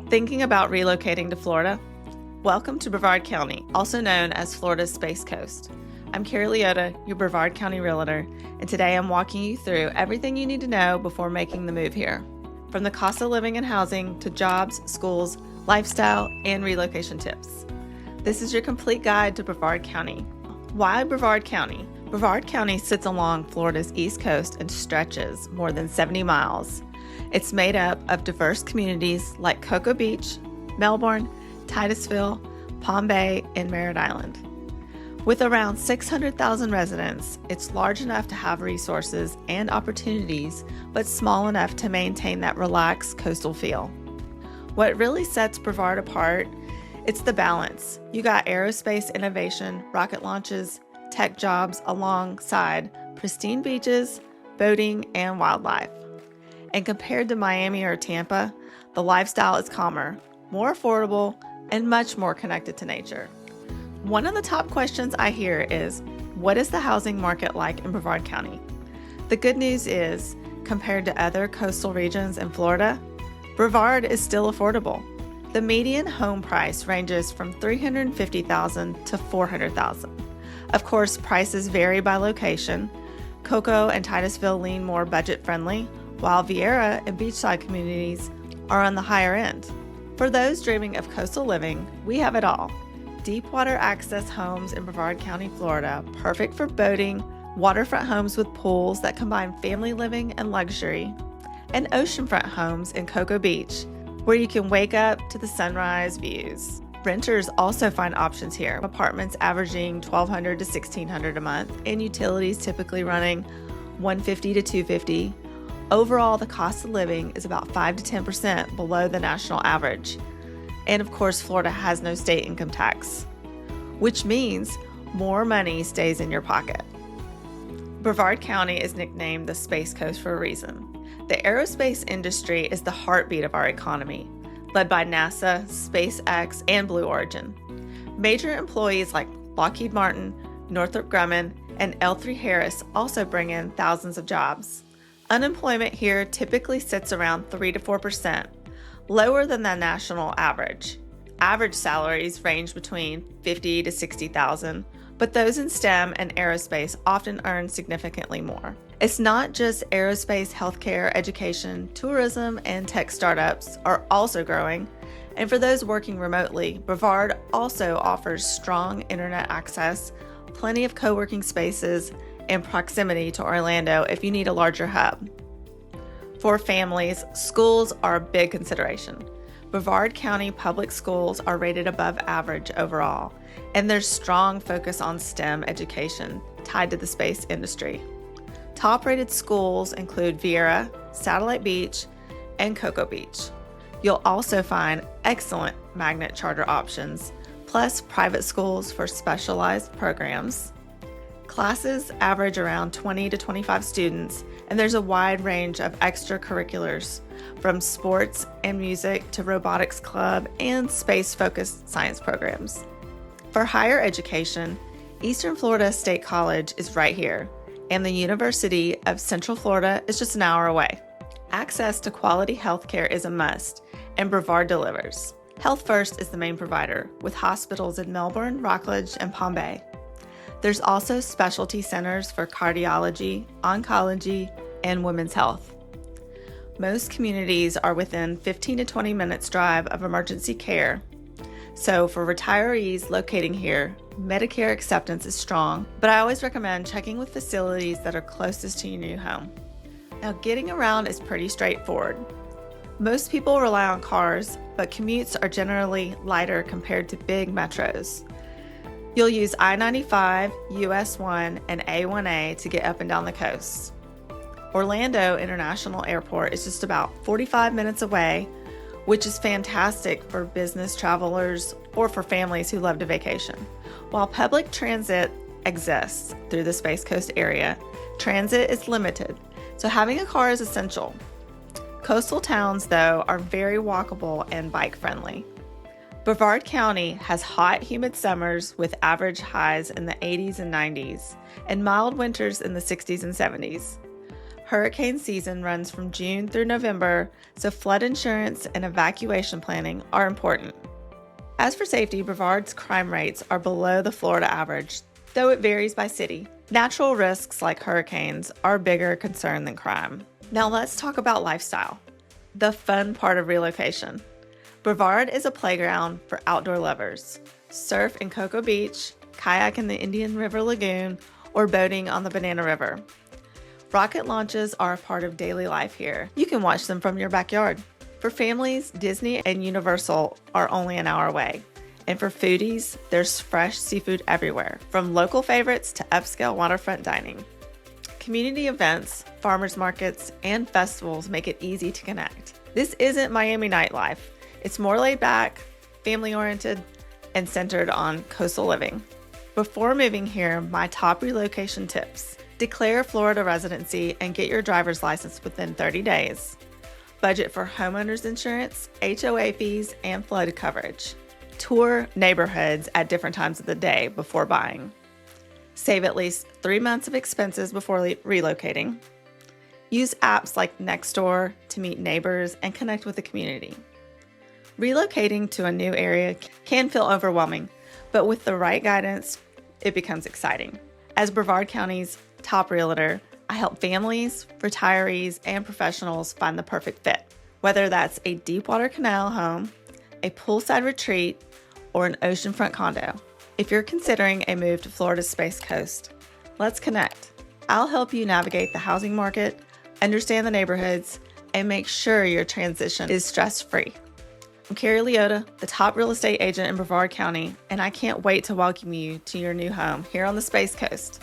Thinking about relocating to Florida? Welcome to Brevard County, also known as Florida's Space Coast. I'm Carrie Leota, your Brevard County Realtor, and today I'm walking you through everything you need to know before making the move here. From the cost of living and housing to jobs, schools, lifestyle, and relocation tips. This is your complete guide to Brevard County. Why Brevard County? Brevard County sits along Florida's east coast and stretches more than 70 miles. It's made up of diverse communities like Cocoa Beach, Melbourne, Titusville, Palm Bay, and Merritt Island. With around 600,000 residents, it's large enough to have resources and opportunities, but small enough to maintain that relaxed coastal feel. What really sets Brevard apart, it's the balance. You got aerospace innovation, rocket launches, tech jobs alongside pristine beaches, boating, and wildlife. And compared to Miami or Tampa, the lifestyle is calmer, more affordable, and much more connected to nature. One of the top questions I hear is, what is the housing market like in Brevard County? The good news is, compared to other coastal regions in Florida, Brevard is still affordable. The median home price ranges from $350,000 to $400,000. Of course, prices vary by location. Cocoa and Titusville lean more budget-friendly, while Viera and beachside communities are on the higher end. For those dreaming of coastal living, we have it all. Deep water access homes in Brevard County, Florida, perfect for boating, waterfront homes with pools that combine family living and luxury, and oceanfront homes in Cocoa Beach, where you can wake up to the sunrise views. Renters also find options here, apartments averaging $1,200 to $1,600 a month, and utilities typically running $150 to $250. Overall, the cost of living is about 5 to 10% below the national average. And of course, Florida has no state income tax, which means more money stays in your pocket. Brevard County is nicknamed the Space Coast for a reason. The aerospace industry is the heartbeat of our economy, led by NASA, SpaceX, and Blue Origin. Major employees like Lockheed Martin, Northrop Grumman, and L3 Harris also bring in thousands of jobs. Unemployment here typically sits around 3 to 4%, lower than the national average. Average salaries range between $50,000 to $60,000, but those in STEM and aerospace often earn significantly more. It's not just aerospace, healthcare, education, tourism, and tech startups are also growing. And for those working remotely, Brevard also offers strong internet access, plenty of co-working spaces, and proximity to Orlando if you need a larger hub. For families, schools are a big consideration. Brevard County public schools are rated above average overall, and there's strong focus on STEM education tied to the space industry. Top-rated schools include Viera, Satellite Beach, and Cocoa Beach. You'll also find excellent magnet charter options, plus private schools for specialized programs. Classes average around 20 to 25 students, and there's a wide range of extracurriculars, from sports and music to robotics club and space-focused science programs. For higher education, Eastern Florida State College is right here, and the University of Central Florida is just an hour away. Access to quality healthcare is a must, and Brevard delivers. Health First is the main provider, with hospitals in Melbourne, Rockledge, and Palm Bay. There's also specialty centers for cardiology, oncology, and women's health. Most communities are within 15 to 20 minutes drive of emergency care. So for retirees locating here, Medicare acceptance is strong, but I always recommend checking with facilities that are closest to your new home. Now, getting around is pretty straightforward. Most people rely on cars, but commutes are generally lighter compared to big metros. You'll use I-95, US 1, and A1A to get up and down the coast. Orlando International Airport is just about 45 minutes away, which is fantastic for business travelers or for families who love to vacation. While public transit exists through the Space Coast area, transit is limited, so having a car is essential. Coastal towns, though, are very walkable and bike-friendly. Brevard County has hot, humid summers with average highs in the 80s and 90s, and mild winters in the 60s and 70s. Hurricane season runs from June through November, so flood insurance and evacuation planning are important. As for safety, Brevard's crime rates are below the Florida average, though it varies by city. Natural risks like hurricanes are a bigger concern than crime. Now let's talk about lifestyle, the fun part of relocation. Brevard is a playground for outdoor lovers. Surf in Cocoa Beach, kayak in the Indian River Lagoon, or boating on the Banana River. Rocket launches are a part of daily life here. You can watch them from your backyard. For families, Disney and Universal are only an hour away. And for foodies, there's fresh seafood everywhere, from local favorites to upscale waterfront dining. Community events, farmers markets, and festivals make it easy to connect. This isn't Miami nightlife. It's more laid back, family-oriented, and centered on coastal living. Before moving here, my top relocation tips. Declare Florida residency and get your driver's license within 30 days. Budget for homeowners insurance, HOA fees, and flood coverage. Tour neighborhoods at different times of the day before buying. Save at least 3 months of expenses before relocating. Use apps like Nextdoor to meet neighbors and connect with the community. Relocating to a new area can feel overwhelming, but with the right guidance, it becomes exciting. As Brevard County's top realtor, I help families, retirees, and professionals find the perfect fit, whether that's a deepwater canal home, a poolside retreat, or an oceanfront condo. If you're considering a move to Florida's Space Coast, let's connect. I'll help you navigate the housing market, understand the neighborhoods, and make sure your transition is stress-free. I'm Carrie Leota, the top real estate agent in Brevard County, and I can't wait to welcome you to your new home here on the Space Coast.